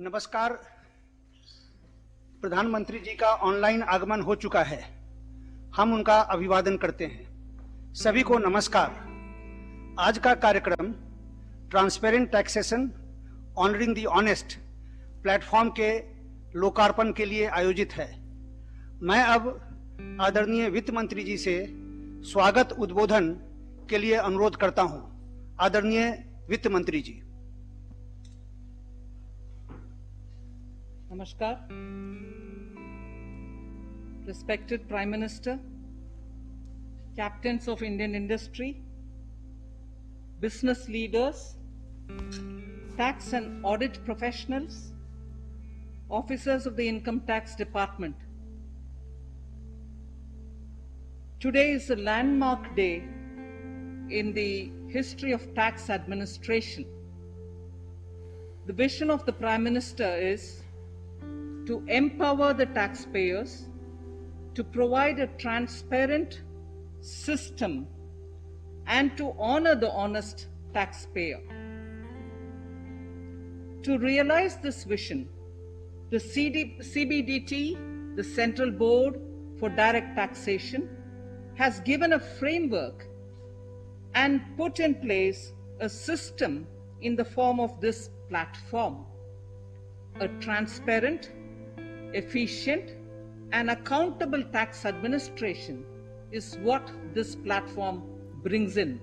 नमस्कार। प्रधानमंत्री जी का ऑनलाइन आगमन हो चुका है, हम उनका अभिवादन करते हैं। सभी को नमस्कार। आज का कार्यक्रम transparent taxation honouring the honest platform के लोकार्पण के लिए आयोजित है। मैं अब आदरणीय वित्त मंत्री जी से स्वागत उद्बोधन के लिए अनुरोध करता हूं। आदरणीय वित्त मंत्री जी। Namaskar. Respected Prime Minister, captains of Indian industry, business leaders, tax and audit professionals, officers of the Income Tax Department. Today is a landmark day in the history of tax administration. The vision of the Prime Minister is to empower the taxpayers, to provide a transparent system, and to honor the honest taxpayer. To realize this vision, the CBDT, the Central Board for Direct Taxation, has given a framework and put in place a system in the form of this platform. A transparent, efficient and accountable tax administration is what this platform brings in.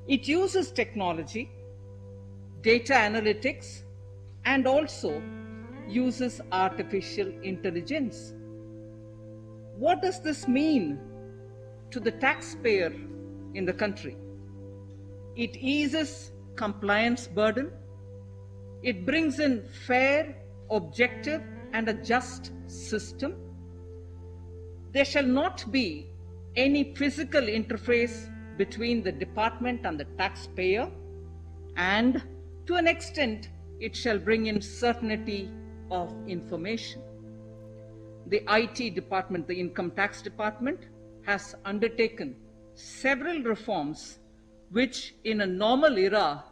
It uses technology, data analytics, and also uses artificial intelligence. What does this mean to the taxpayer in the country? It eases compliance burden. It brings in fair, objective and a just system. There shall not be any physical interface between the department and the taxpayer, and to an extent it shall bring in certainty of information. The IT department, the Income Tax Department, has undertaken several reforms which in a normal era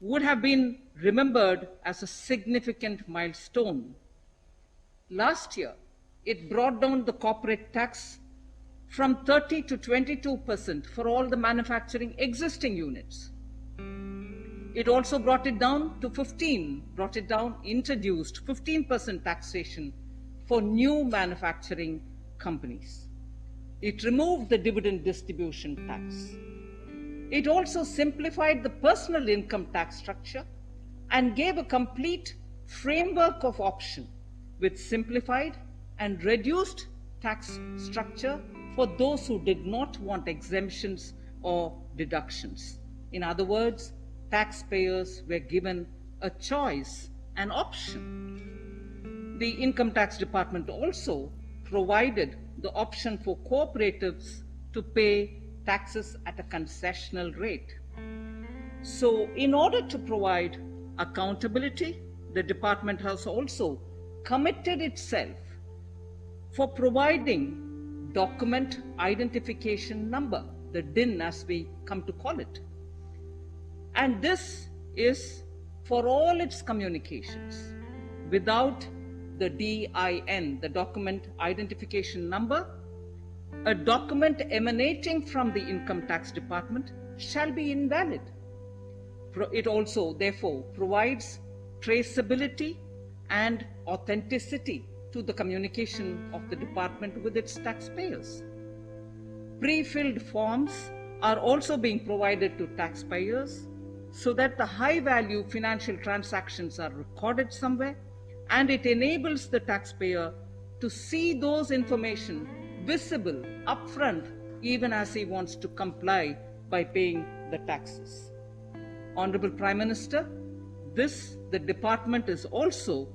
would have been remembered as a significant milestone. Last year, it brought down the corporate tax from 30 to 22% for all the manufacturing existing units. It also introduced 15% taxation for new manufacturing companies. It removed the dividend distribution tax. It also simplified the personal income tax structure and gave a complete framework of option with simplified and reduced tax structure for those who did not want exemptions or deductions. In other words, taxpayers were given a choice, an option. The Income Tax Department also provided the option for cooperatives to pay taxes at a concessional rate. So, in order to provide accountability, the department has also committed itself for providing document identification number, the DIN as we come to call it. And this is for all its communications. Without the DIN, the document identification number, a document emanating from the Income Tax Department shall be invalid. It also, therefore, provides traceability and authenticity to the communication of the department with its taxpayers. Pre-filled forms are also being provided to taxpayers so that the high-value financial transactions are recorded somewhere, and it enables the taxpayer to see those information visible upfront even as he wants to comply by paying the taxes. Honorable Prime Minister, the department is also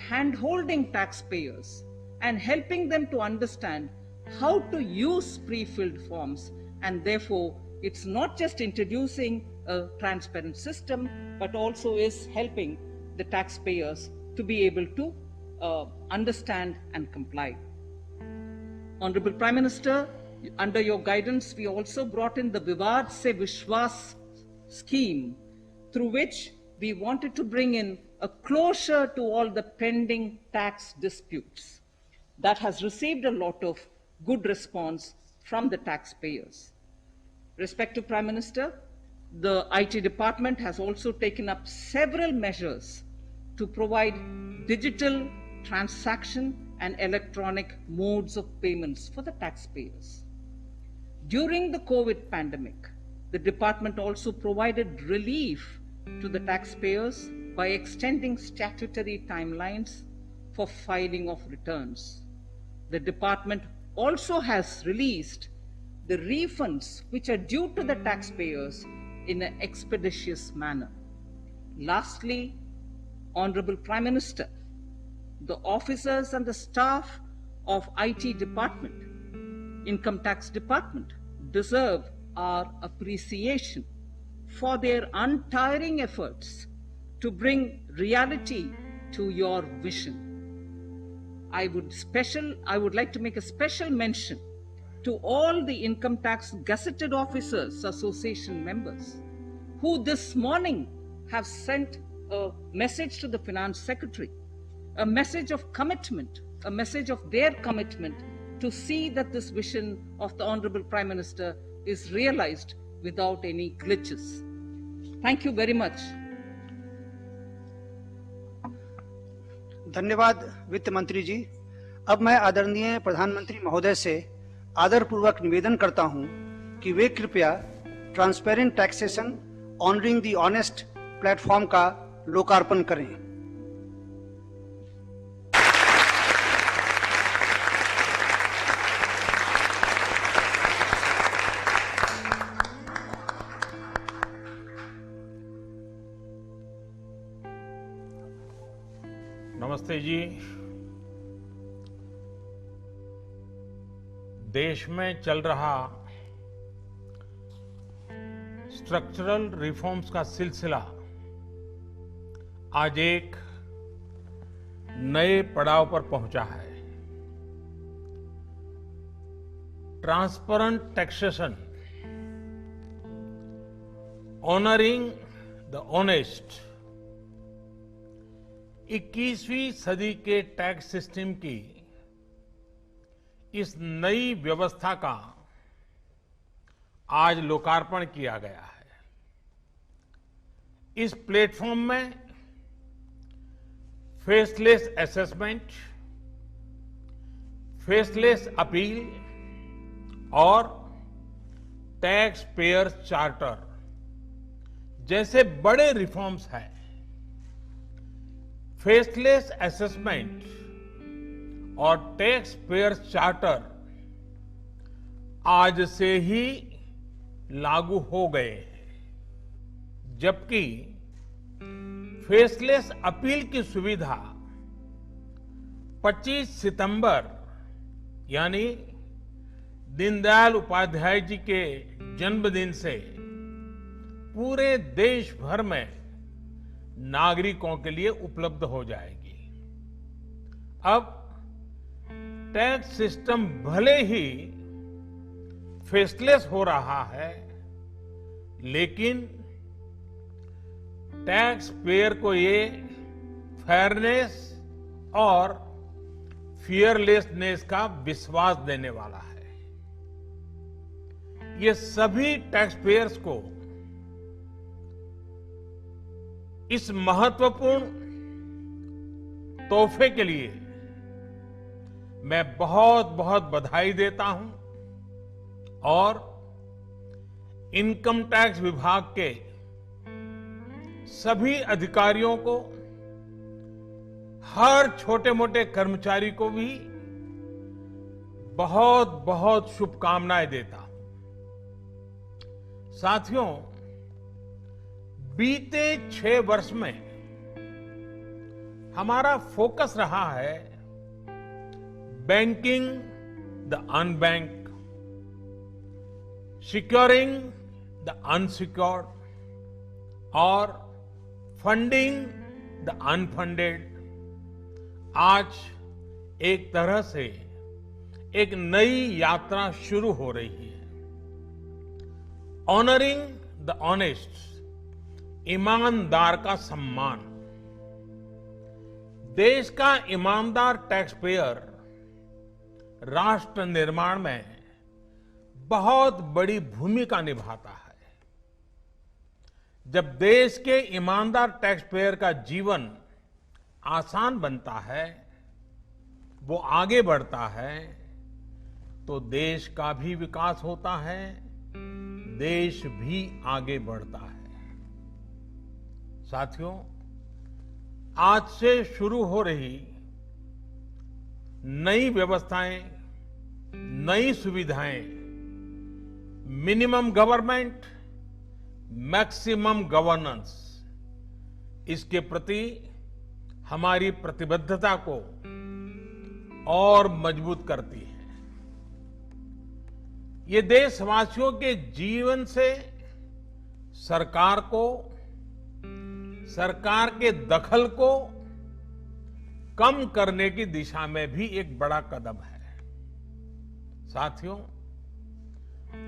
hand-holding taxpayers and helping them to understand how to use pre-filled forms, and therefore it's not just introducing a transparent system but also is helping the taxpayers to be able to understand and comply. Honorable Prime Minister, under your guidance, we also brought in the Vivad Se Vishwas scheme, through which we wanted to bring in a closure to all the pending tax disputes. That has received a lot of good response from the taxpayers. Respective Prime Minister, the IT department has also taken up several measures to provide digital transaction and electronic modes of payments for the taxpayers. During the COVID pandemic, the department also provided relief to the taxpayers by extending statutory timelines for filing of returns. The department also has released the refunds which are due to the taxpayers in an expeditious manner. Lastly, Honorable Prime Minister, the officers and the staff of IT department, Income Tax Department, deserve our appreciation for their untiring efforts to bring reality to your vision. I would like to make a special mention to all the Income Tax Gazetted Officers Association members who this morning have sent a message to the Finance Secretary, a message of commitment, a message of their commitment to see that this vision of the Honorable Prime Minister is realized without any glitches. Thank you very much. धन्यवाद वित्त मंत्री जी। अब मैं आदरणीय प्रधानमंत्री महोदय से आदरपूर्वक निवेदन करता हूं कि वे कृपया transparent taxation honouring the honest platform का लोकार्पण करें। नमस्ते जी। देश में चल रहा स्ट्रक्चरल रिफॉर्म्स का सिलसिला आज एक नए पड़ाव पर पहुंचा है। Transparent taxation, honouring the honest, 21वीं सदी के टैक्स सिस्टम की इस नई व्यवस्था का आज लोकार्पण किया गया है। इस प्लेटफॉर्म में फेसलेस असेसमेंट, फेसलेस अपील और टैक्स पेयर चार्टर जैसे बड़े रिफॉर्म्स हैं। फेसलेस असेसमेंट और टैक्स पेयर चार्टर आज से ही लागू हो गए हैं, जबकि फेसलेस अपील की सुविधा 25 सितंबर यानी दीनदयाल उपाध्याय जी के जन्मदिन से पूरे देश भर में नागरिकों के लिए उपलब्ध हो जाएगी। अब टैक्स सिस्टम भले ही फेसलेस हो रहा है, लेकिन टैक्स पेयर को ये फेयरनेस और फियरलेसनेस का विश्वास देने वाला है। ये सभी टैक्स पेयर्स को इस महत्वपूर्ण तोहफे के लिए मैं बहुत बहुत बधाई देता हूं और इनकम टैक्स विभाग के सभी अधिकारियों को, हर छोटे मोटे कर्मचारी को भी बहुत बहुत शुभकामनाएं देता हूं। साथियों, बीते 6 वर्ष में हमारा फोकस रहा है banking the unbank, securing the unsecured और फंडिंग द अनफंडेड। आज एक तरह से एक नई यात्रा शुरू हो रही है। ऑनरिंग द ऑनेस्ट ईमानदार का सम्मान। देश का ईमानदार टैक्स पेयर राष्ट्र निर्माण में बहुत बड़ी भूमिका निभाता है। जब देश के ईमानदार टैक्स पेयर का जीवन आसान बनता है, वो आगे बढ़ता है, तो देश का भी विकास होता है, देश भी आगे बढ़ता है। साथियों, आज से शुरू हो रही नई व्यवस्थाएं, नई सुविधाएं, मिनिमम गवर्नमेंट, मैक्सिमम गवर्नेंस, इसके प्रति हमारी प्रतिबद्धता को और मजबूत करती है। ये देशवासियों के जीवन से सरकार को, सरकार के दखल को कम करने की दिशा में भी एक बड़ा कदम है। साथियों,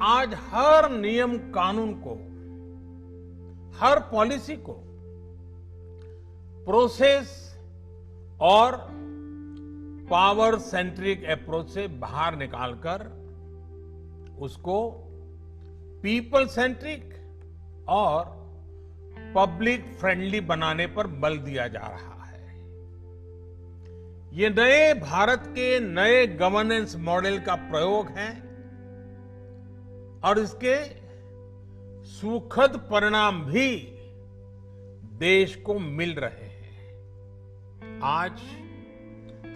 आज हर नियम कानून को, हर पॉलिसी को प्रोसेस और पावर सेंट्रिक अप्रोच से बाहर निकालकर उसको पीपल सेंट्रिक और पब्लिक फ्रेंडली बनाने पर बल दिया जा रहा है। ये नए भारत के नए गवर्नेंस मॉडल का प्रयोग है और इसके सुखद परिणाम भी देश को मिल रहे हैं। आज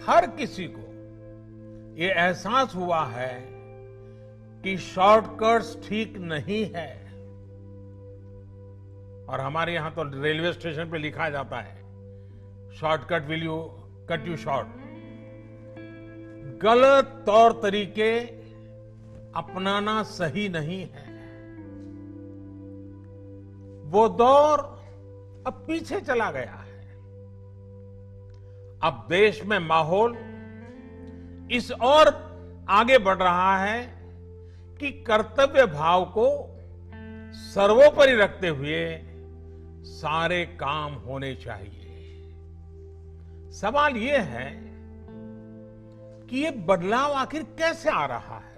हर किसी को ये एहसास हुआ है कि शॉर्टकट्स ठीक नहीं है। और हमारे यहां तो रेलवे स्टेशन पे लिखा जाता है, shortcut will you cut you short. गलत तौर तरीके अपनाना सही नहीं है। वो दौर अब पीछे चला गया है। अब देश में माहौल इस ओर आगे बढ़ रहा है कि कर्तव्य भाव को सर्वोपरि रखते हुए सारे काम होने चाहिए। सवाल यह है कि ये बदलाव आखिर कैसे आ रहा है?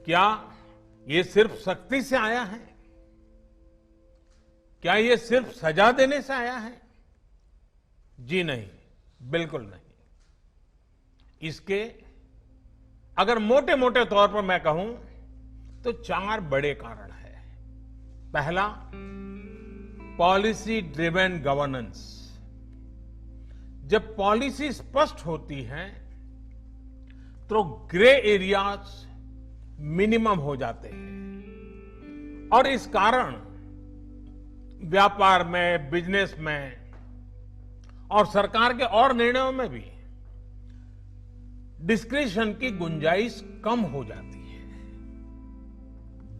क्या ये सिर्फ सख्ती से आया है? क्या ये सिर्फ सजा देने से आया है? जी नहीं, बिल्कुल नहीं। इसके अगर मोटे मोटे तौर पर मैं कहूं तो 4 बड़े कारण हैं। पहला, पॉलिसी ड्रिवन गवर्नेंस। जब पॉलिसी स्पष्ट होती है तो ग्रे एरियाज मिनिमम हो जाते हैं और इस कारण व्यापार में, बिजनेस में और सरकार के और निर्णयों में भी डिस्क्रिशन की गुंजाइश कम हो जाती है।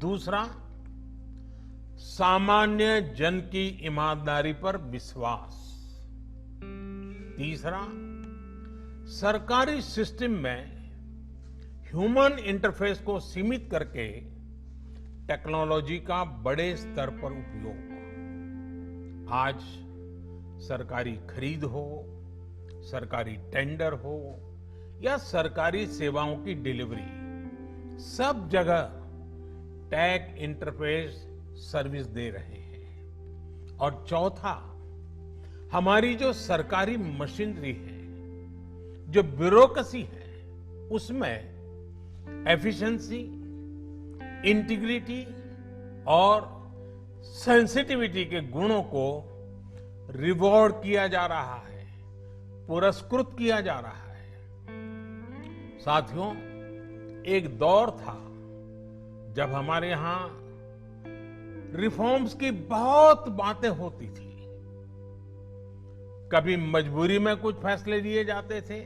दूसरा, सामान्य जन की ईमानदारी पर विश्वास। तीसरा, सरकारी सिस्टम में ह्यूमन इंटरफेस को सीमित करके टेक्नोलॉजी का बड़े स्तर पर उपयोग। आज सरकारी खरीद हो, सरकारी टेंडर हो या सरकारी सेवाओं की डिलीवरी, सब जगह टैग इंटरफेस सर्विस दे रहे हैं। और चौथा, हमारी जो सरकारी मशीनरी है, जो ब्यूरोक्रेसी है, उसमें एफिशिएंसी, इंटीग्रिटी और सेंसिटिविटी के गुणों को रिवॉर्ड किया जा रहा है, पुरस्कृत किया जा रहा है। साथियों, एक दौर था जब हमारे यहां रिफॉर्म्स की बहुत बातें होती थी। कभी मजबूरी में कुछ फैसले लिए जाते थे,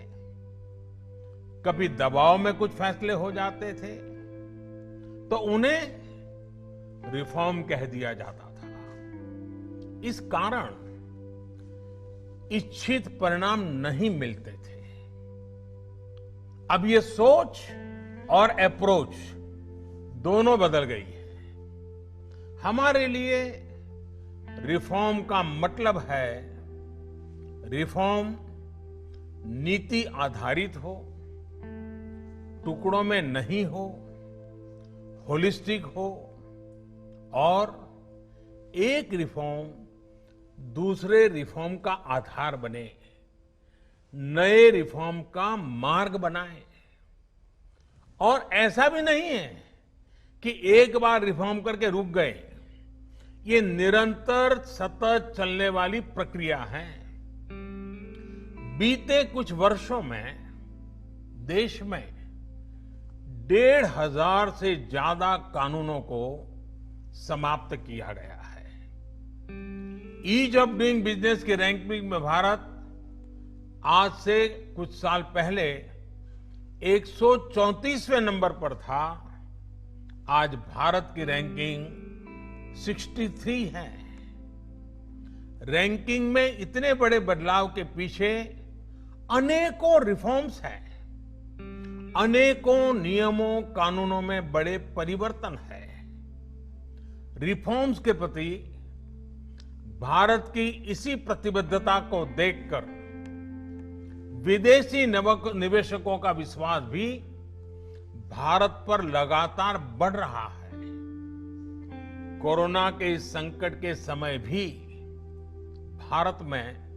कभी दबाव में कुछ फैसले हो जाते थे, तो उन्हें रिफॉर्म कह दिया जाता था। इस कारण इच्छित परिणाम नहीं मिलते थे। अब ये सोच और अप्रोच दोनों बदल गई है। हमारे लिए रिफॉर्म का मतलब है रिफॉर्म नीति आधारित हो, टुकड़ों में नहीं हो, होलिस्टिक हो और एक रिफॉर्म दूसरे रिफॉर्म का आधार बने, नए रिफॉर्म का मार्ग बनाए। और ऐसा भी नहीं है कि एक बार रिफॉर्म करके रुक गए। ये निरंतर सतत चलने वाली प्रक्रिया है। बीते कुछ वर्षों में देश में 1,500 से ज्यादा कानूनों को समाप्त किया गया है। ईज ऑफ डूइंग बिजनेस की रैंकिंग में भारत आज से कुछ साल पहले 134वें नंबर पर था। आज भारत की रैंकिंग 63 है। रैंकिंग में इतने बड़े बदलाव के पीछे अनेकों रिफॉर्म्स हैं, अनेकों नियमों कानूनों में बड़े परिवर्तन है। रिफॉर्म्स के प्रति भारत की इसी प्रतिबद्धता को देखकर विदेशी निवेशकों का विश्वास भी भारत पर लगातार बढ़ रहा है। कोरोना के इस संकट के समय भी भारत में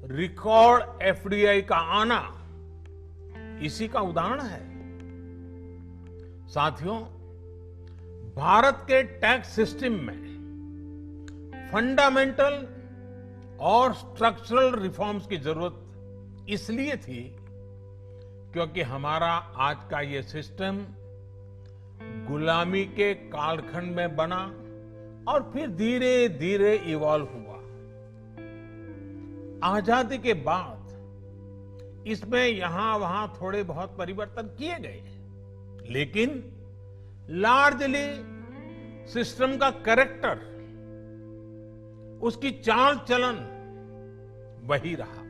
रिकॉर्ड एफडीआई का आना इसी का उदाहरण है। साथियों, भारत के टैक्स सिस्टम में फंडामेंटल और स्ट्रक्चरल रिफॉर्म्स की जरूरत इसलिए थी क्योंकि हमारा आज का ये सिस्टम गुलामी के कालखंड में बना और फिर धीरे धीरे इवॉल्व हुआ। आजादी के बाद इसमें यहां वहां थोड़े बहुत परिवर्तन किए गए, लेकिन लार्जली सिस्टम का कैरेक्टर, उसकी चाल चलन वही रहा।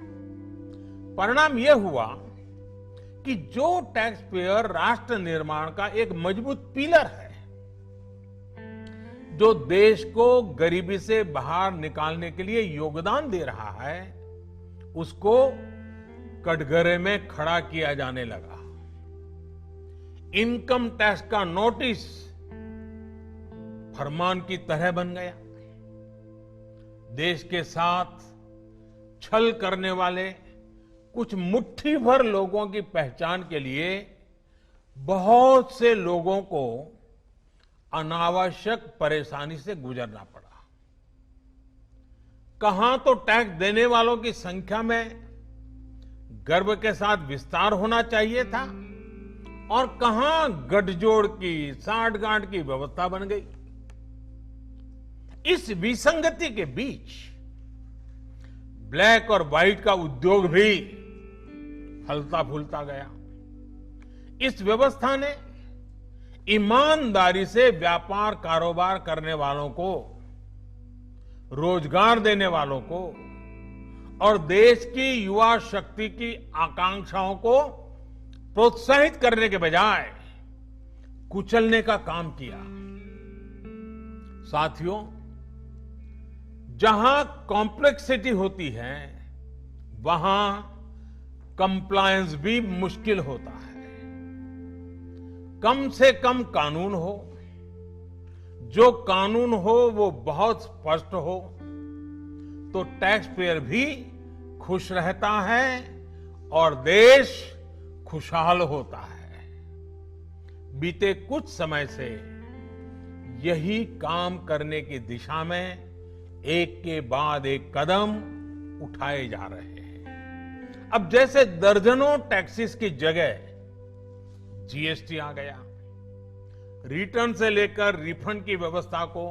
परिणाम यह हुआ कि जो टैक्स पेयर राष्ट्र निर्माण का एक मजबूत पिलर है, जो देश को गरीबी से बाहर निकालने के लिए योगदान दे रहा है, उसको कटघरे में खड़ा किया जाने लगा। इनकम टैक्स का नोटिस फरमान की तरह बन गया। देश के साथ छल करने वाले कुछ मुट्ठी भर लोगों की पहचान के लिए बहुत से लोगों को अनावश्यक परेशानी से गुजरना पड़ा। कहां तो टैक्स देने वालों की संख्या में गर्व के साथ विस्तार होना चाहिए था और कहां गठजोड़ की, साठगांठ की व्यवस्था बन गई। इस विसंगति के बीच ब्लैक और व्हाइट का उद्योग भी फलता फूलता गया। इस व्यवस्था ने ईमानदारी से व्यापार कारोबार करने वालों को, रोजगार देने वालों को और देश की युवा शक्ति की आकांक्षाओं को प्रोत्साहित करने के बजाय कुचलने का काम किया। साथियों, जहां कॉम्प्लेक्सिटी होती है, वहां कंप्लायंस भी मुश्किल होता है। कम से कम कानून हो, जो कानून हो वो बहुत स्पष्ट हो, तो टैक्स पेयर भी खुश रहता है और देश खुशहाल होता है। बीते कुछ समय से यही काम करने की दिशा में एक के बाद एक कदम उठाए जा रहे हैं। अब जैसे दर्जनों टैक्सेस की जगह जीएसटी आ गया, रिटर्न से लेकर रिफंड की व्यवस्था को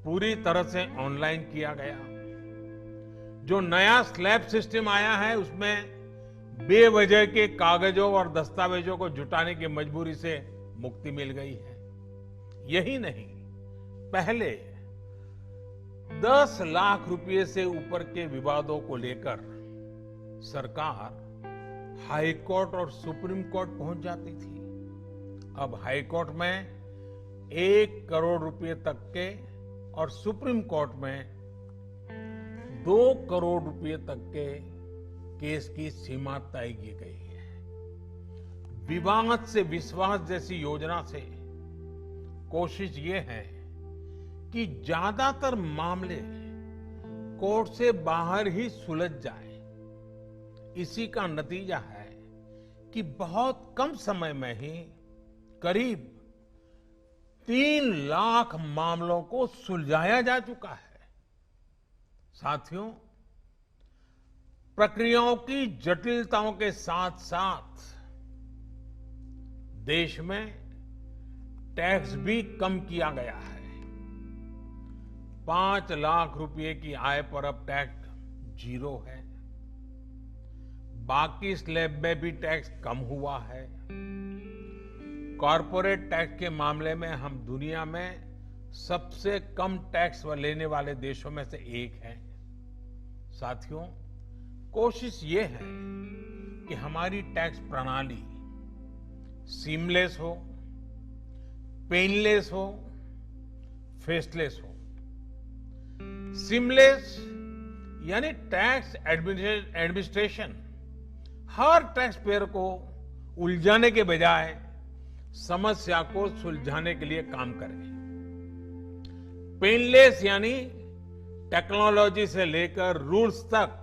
पूरी तरह से ऑनलाइन किया गया। जो नया स्लैब सिस्टम आया है, उसमें बेवजह के कागजों और दस्तावेजों को जुटाने की मजबूरी से मुक्ति मिल गई है। यही नहीं, पहले 10 लाख रुपए से ऊपर के विवादों को लेकर सरकार हाई कोर्ट और सुप्रीम कोर्ट पहुंच जाती थी। अब हाई कोर्ट में 1 करोड़ रुपए तक के और सुप्रीम कोर्ट में 2 करोड़ रुपए तक के केस की सीमा तय की गई है। विवाद से विश्वास जैसी योजना से कोशिश ये है कि ज्यादातर मामले कोर्ट से बाहर ही सुलझ जाए। इसी का नतीजा है कि बहुत कम समय में ही करीब 3 लाख मामलों को सुलझाया जा चुका है। साथियों, प्रक्रियाओं की जटिलताओं के साथ साथ देश में टैक्स भी कम किया गया है। 5 लाख रुपए की आय पर अब टैक्स 0 है। बाकी स्लैब में भी टैक्स कम हुआ है। कॉरपोरेट टैक्स के मामले में हम दुनिया में सबसे कम टैक्स लेने वाले देशों में से एक हैं। साथियों, कोशिश ये है कि हमारी टैक्स प्रणाली सीमलेस हो, पेनलेस हो, फेसलेस हो। सीमलेस यानी टैक्स एडमिनिस्ट्रेशन हर टैक्स पेयर को उलझाने के बजाय समस्या को सुलझाने के लिए काम करे। पेनलेस यानी टेक्नोलॉजी से लेकर रूल्स तक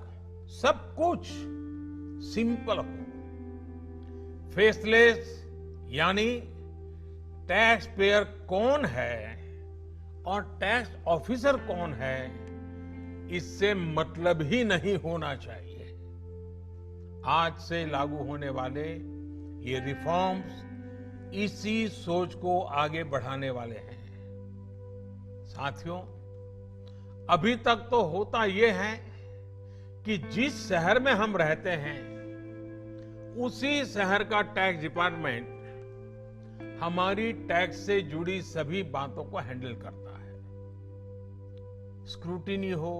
सब कुछ सिंपल हो। फेसलेस यानी टैक्स पेयर कौन है और टैक्स ऑफिसर कौन है, इससे मतलब ही नहीं होना चाहिए। आज से लागू होने वाले ये रिफॉर्म्स इसी सोच को आगे बढ़ाने वाले हैं। साथियों, अभी तक तो होता यह है कि जिस शहर में हम रहते हैं उसी शहर का टैक्स डिपार्टमेंट हमारी टैक्स से जुड़ी सभी बातों को हैंडल करता है। स्क्रूटिनी हो,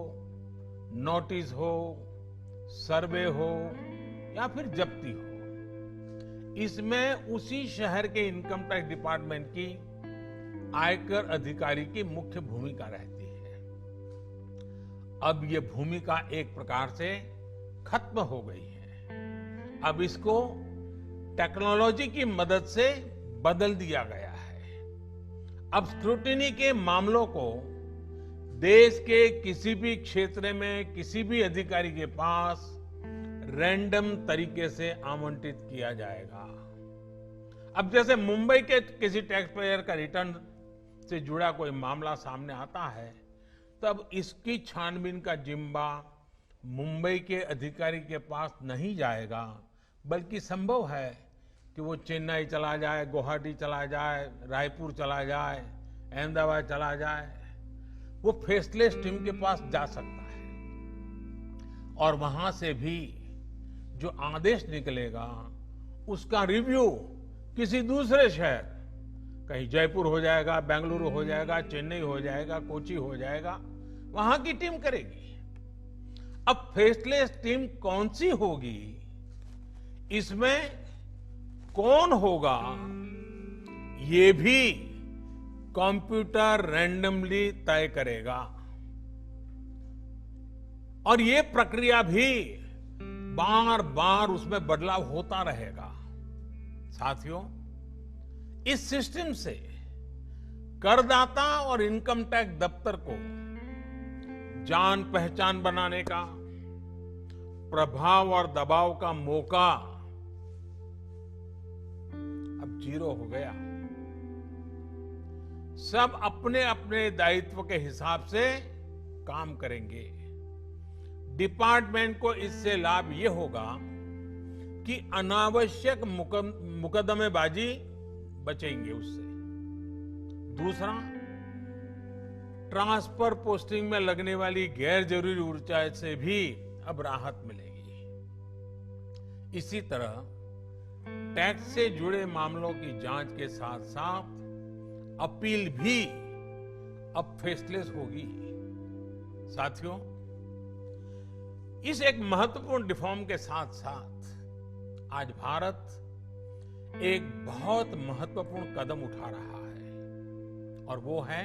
नोटिस हो, सर्वे हो या फिर जब्ती हो, इसमें उसी शहर के इनकम टैक्स डिपार्टमेंट की आयकर अधिकारी की मुख्य भूमिका रहती है। अब ये भूमिका एक प्रकार से खत्म हो गई है। अब इसको टेक्नोलॉजी की मदद से बदल दिया गया है। अब स्क्रूटिनी के मामलों को देश के किसी भी क्षेत्र में किसी भी अधिकारी के पास रैंडम तरीके से आवंटित किया जाएगा। अब जैसे मुंबई के किसी टैक्स पेयर का रिटर्न से जुड़ा कोई मामला सामने आता है, तब इसकी छानबीन का जिम्मा मुंबई के अधिकारी के पास नहीं जाएगा, बल्कि संभव है कि वो चेन्नई चला जाए, गुवाहाटी चला जाए, रायपुर चला जाए, अहमदाबाद चला जाए। वो फेसलेस टीम के पास जा सकता है और वहां से भी जो आदेश निकलेगा उसका रिव्यू किसी दूसरे शहर, कहीं जयपुर हो जाएगा, बेंगलुरु हो जाएगा, चेन्नई हो जाएगा, कोची हो जाएगा, वहां की टीम करेगी। अब फेसलेस टीम कौन सी होगी, इसमें कौन होगा, ये भी कंप्यूटर रैंडमली तय करेगा। और ये प्रक्रिया भी बार बार उसमें बदलाव होता रहेगा। साथियों, इस सिस्टम से करदाता और इनकम टैक्स दफ्तर को जान पहचान बनाने का, प्रभाव और दबाव का मौका अब 0 हो गया। सब अपने अपने दायित्व के हिसाब से काम करेंगे। डिपार्टमेंट को इससे लाभ ये होगा कि अनावश्यक मुकदमेबाजी बचेंगे उससे। दूसरा, ट्रांसफर पोस्टिंग में लगने वाली गैर जरूरी ऊर्जा से भी अब राहत मिलेगी। इसी तरह टैक्स से जुड़े मामलों की जांच के साथ साथ अपील भी अब फेसलेस होगी। साथियों, इस एक महत्वपूर्ण रिफॉर्म के साथ साथ आज भारत एक बहुत महत्वपूर्ण कदम उठा रहा है। और वो है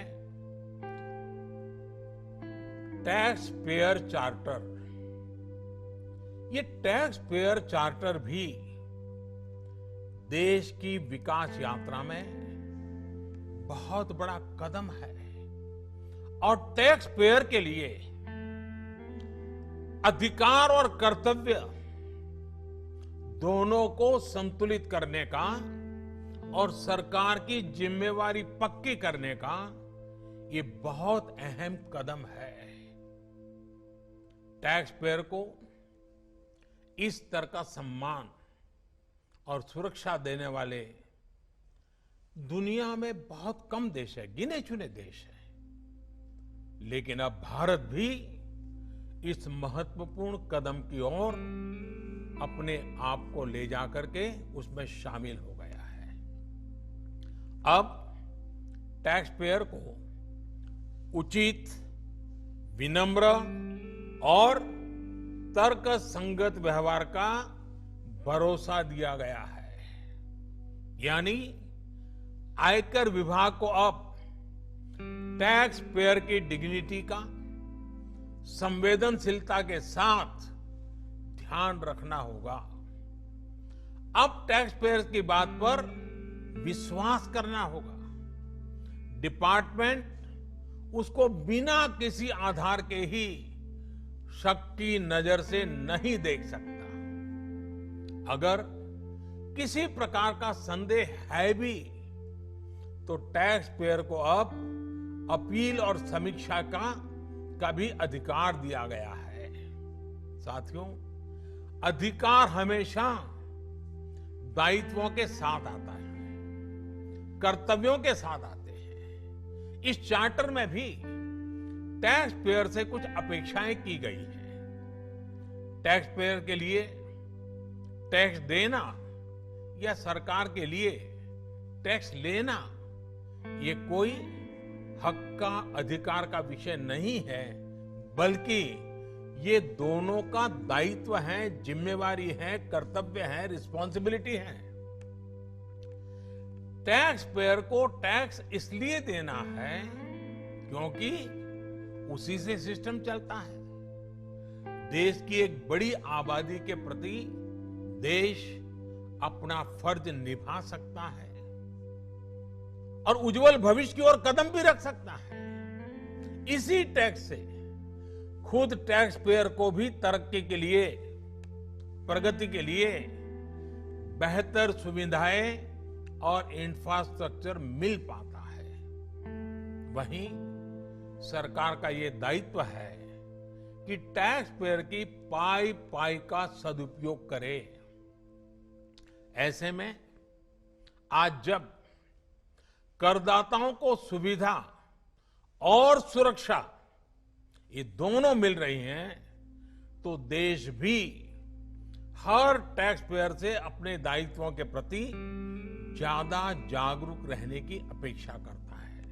टैक्स पेयर चार्टर। ये टैक्स पेयर चार्टर भी देश की विकास यात्रा में बहुत बड़ा कदम है और टैक्स पेयर के लिए अधिकार और कर्तव्य दोनों को संतुलित करने का और सरकार की जिम्मेवारी पक्की करने का ये बहुत अहम कदम है। टैक्स पेयर को इस तरह का सम्मान और सुरक्षा देने वाले दुनिया में बहुत कम देश है, गिने चुने देश हैं। लेकिन अब भारत भी इस महत्वपूर्ण कदम की ओर अपने आप को ले जाकर के उसमें शामिल हो गया है। अब टैक्स पेयर को उचित, विनम्र और तर्क संगत व्यवहार का भरोसा दिया गया है। यानी आयकर विभाग को अब टैक्स पेयर की डिग्निटी का संवेदनशीलता के साथ ध्यान रखना होगा। अब टैक्स पेयर की बात पर विश्वास करना होगा। डिपार्टमेंट उसको बिना किसी आधार के ही शक की नजर से नहीं देख सकता। अगर किसी प्रकार का संदेह है भी तो टैक्स पेयर को अब अपील और समीक्षा का भी अधिकार दिया गया है। साथियों, अधिकार हमेशा दायित्वों के साथ आता है, कर्तव्यों के साथ आते हैं। इस चार्टर में भी टैक्स पेयर से कुछ अपेक्षाएं की गई हैं। टैक्स पेयर के लिए टैक्स देना या सरकार के लिए टैक्स लेना ये कोई हक का, अधिकार का विषय नहीं है, बल्कि ये दोनों का दायित्व है, जिम्मेवारी है, कर्तव्य है, रिस्पॉन्सिबिलिटी है। टैक्स पेयर को टैक्स इसलिए देना है क्योंकि उसी से सिस्टम चलता है। देश की एक बड़ी आबादी के प्रति देश अपना फर्ज निभा सकता है और उज्जवल भविष्य की ओर कदम भी रख सकता है। इसी टैक्स से खुद टैक्स पेयर को भी तरक्की के लिए, प्रगति के लिए बेहतर सुविधाएं और इंफ्रास्ट्रक्चर मिल पाता है। वहीं सरकार का ये दायित्व है कि टैक्स पेयर की पाई पाई का सदुपयोग करे। ऐसे में आज जब करदाताओं को सुविधा और सुरक्षा ये दोनों मिल रही हैं, तो देश भी हर टैक्स पेयर से अपने दायित्वों के प्रति ज्यादा जागरूक रहने की अपेक्षा करता है।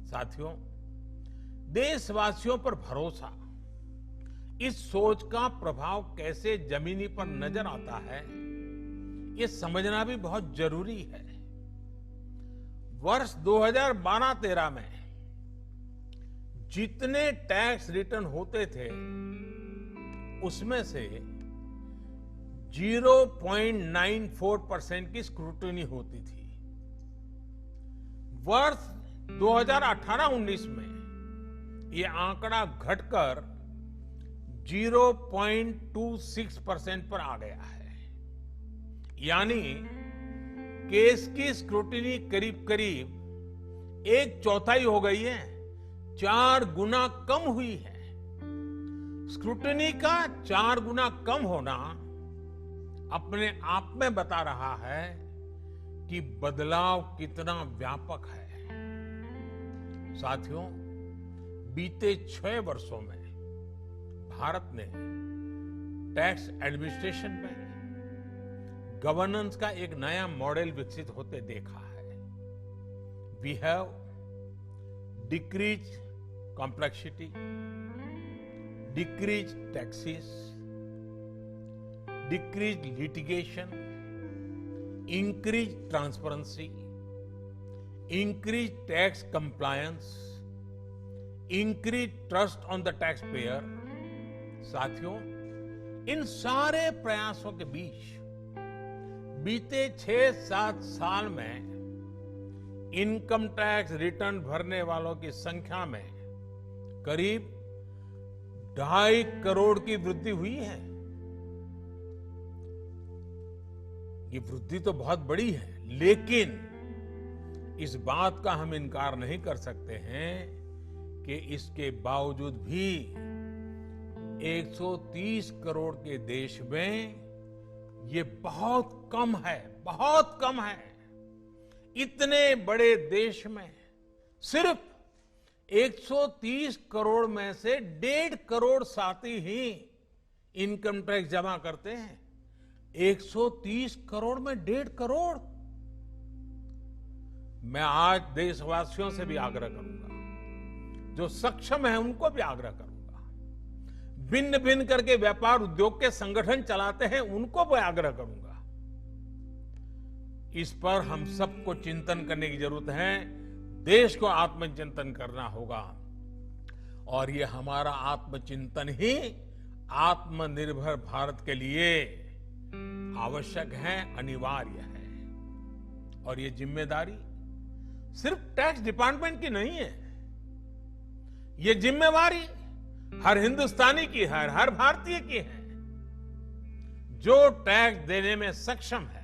साथियों, देशवासियों पर भरोसा, इस सोच का प्रभाव कैसे जमीनी पर नजर आता है, ये समझना भी बहुत जरूरी है। वर्ष 2012-13 में जितने टैक्स रिटर्न होते थे उसमें से 0.94% की स्क्रूटनी होती थी। वर्ष 2018-19 में ये आंकड़ा घटकर 0.26% पर आ गया है। यानी केस की स्क्रूटनी करीब करीब 1/4 हो गई है, 4 गुना कम हुई है। स्क्रूटनी का 4 गुना कम होना अपने आप में बता रहा है कि बदलाव कितना व्यापक है। साथियों, बीते 6 वर्षों में भारत ने टैक्स एडमिनिस्ट्रेशन में गवर्नेंस का एक नया मॉडल विकसित होते देखा है। We have decrease complexity, decrease taxes, decrease litigation, increase transparency, increase tax compliance, increase trust on the taxpayer। साथियों, इन सारे प्रयासों के बीच बीते 6-7 साल में इनकम टैक्स रिटर्न भरने वालों की संख्या में करीब 2.5 करोड़ की वृद्धि हुई है। ये वृद्धि तो बहुत बड़ी है, लेकिन इस बात का हम इनकार नहीं कर सकते हैं कि इसके बावजूद भी 130 करोड़ के देश में ये बहुत कम है, बहुत कम है। इतने बड़े देश में सिर्फ 130 करोड़ में से 1.5 करोड़ साथी ही इनकम टैक्स जमा करते हैं। 130 करोड़ में 1.5 करोड़। मैं आज देशवासियों से भी आग्रह करूंगा, जो सक्षम है उनको भी आग्रह करूंगा, भिन्न भिन्न करके व्यापार उद्योग के संगठन चलाते हैं उनको भी आग्रह करूंगा। इस पर हम सबको चिंतन करने की जरूरत है, देश को आत्मचिंतन करना होगा, और ये हमारा आत्मचिंतन ही आत्मनिर्भर भारत के लिए आवश्यक है, अनिवार्य है। और ये जिम्मेदारी सिर्फ टैक्स डिपार्टमेंट की नहीं है, ये जिम्मेवारी हर हिंदुस्तानी की है, हर भारतीय की है जो टैक्स देने में सक्षम है,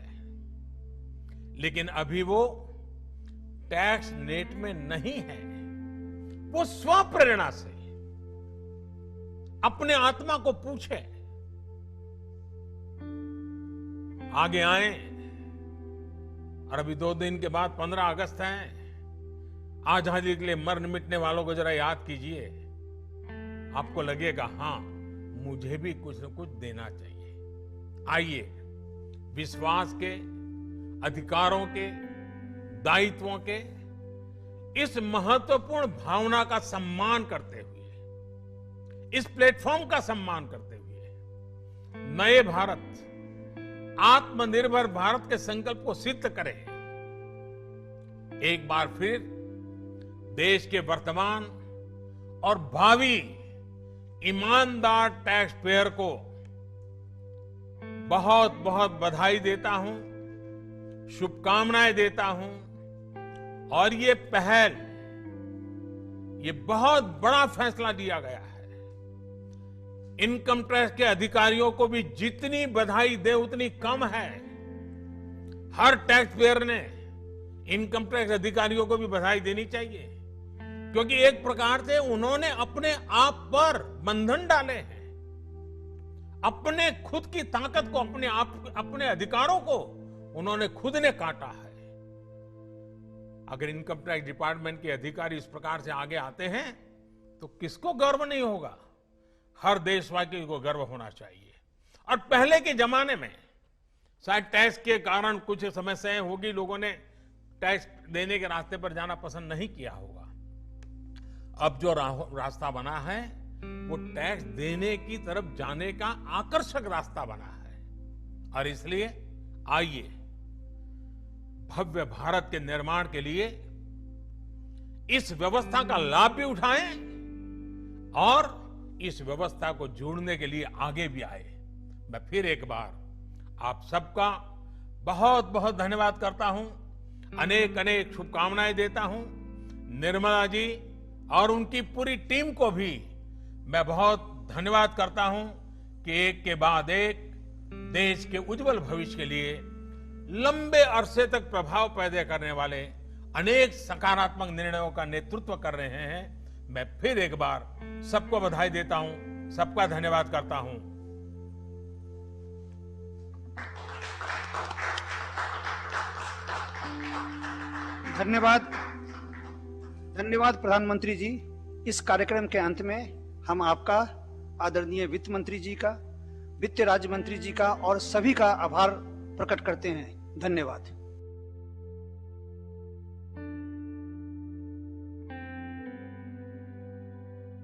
लेकिन अभी वो टैक्स नेट में नहीं है। वो स्वप्रेरणा से अपने आत्मा को पूछे, आगे आए। और अभी 2 दिन के बाद 15 अगस्त है। आजादी के लिए मरने मिटने वालों को जरा याद कीजिए, आपको लगेगा हाँ, मुझे भी कुछ न कुछ देना चाहिए। आइए, विश्वास के, अधिकारों के, दायित्वों के इस महत्वपूर्ण भावना का सम्मान करते हुए, इस प्लेटफॉर्म का सम्मान करते हुए नए भारत, आत्मनिर्भर भारत के संकल्प को सिद्ध करें। एक बार फिर देश के वर्तमान और भावी ईमानदार टैक्स पेयर को बहुत बहुत बधाई देता हूं, शुभकामनाएं देता हूं। और ये पहल, ये बहुत बड़ा फैसला लिया गया है। इनकम टैक्स के अधिकारियों को भी जितनी बधाई दे उतनी कम है। हर टैक्स पेयर ने इनकम टैक्स अधिकारियों को भी बधाई देनी चाहिए, क्योंकि एक प्रकार से उन्होंने अपने आप पर बंधन डाले हैं, अपने खुद की ताकत को, अपने अधिकारों को उन्होंने खुद ने काटा है। अगर इनकम टैक्स डिपार्टमेंट के अधिकारी इस प्रकार से आगे आते हैं तो किसको गर्व नहीं होगा? हर देशवासी को गर्व होना चाहिए। और पहले के जमाने में शायद टैक्स के कारण कुछ समस्याएं होगी, लोगों ने टैक्स देने के रास्ते पर जाना पसंद नहीं किया होगा। अब जो रास्ता बना है वो टैक्स देने की तरफ जाने का आकर्षक रास्ता बना है। और इसलिए आइए, भव्य भारत के निर्माण के लिए इस व्यवस्था का लाभ भी उठाएं और इस व्यवस्था को जोड़ने के लिए आगे भी आए। मैं फिर एक बार आप सबका बहुत बहुत धन्यवाद करता हूं, अनेक अनेक शुभकामनाएं देता हूं। निर्मला जी और उनकी पूरी टीम को भी मैं बहुत धन्यवाद करता हूं कि एक के बाद एक देश के उज्जवल भविष्य के लिए लंबे अरसे तक प्रभाव पैदा करने वाले अनेक सकारात्मक निर्णयों का नेतृत्व कर रहे हैं। मैं फिर एक बार सबको बधाई देता हूं, सबका धन्यवाद करता हूं। धन्यवाद, धन्यवाद प्रधानमंत्री जी। इस कार्यक्रम के अंत में हम आपका, आदरणीय वित्त मंत्री जी का, वित्त राज्य मंत्री जी का और सभी का आभार प्रकट करते हैं। धन्यवाद।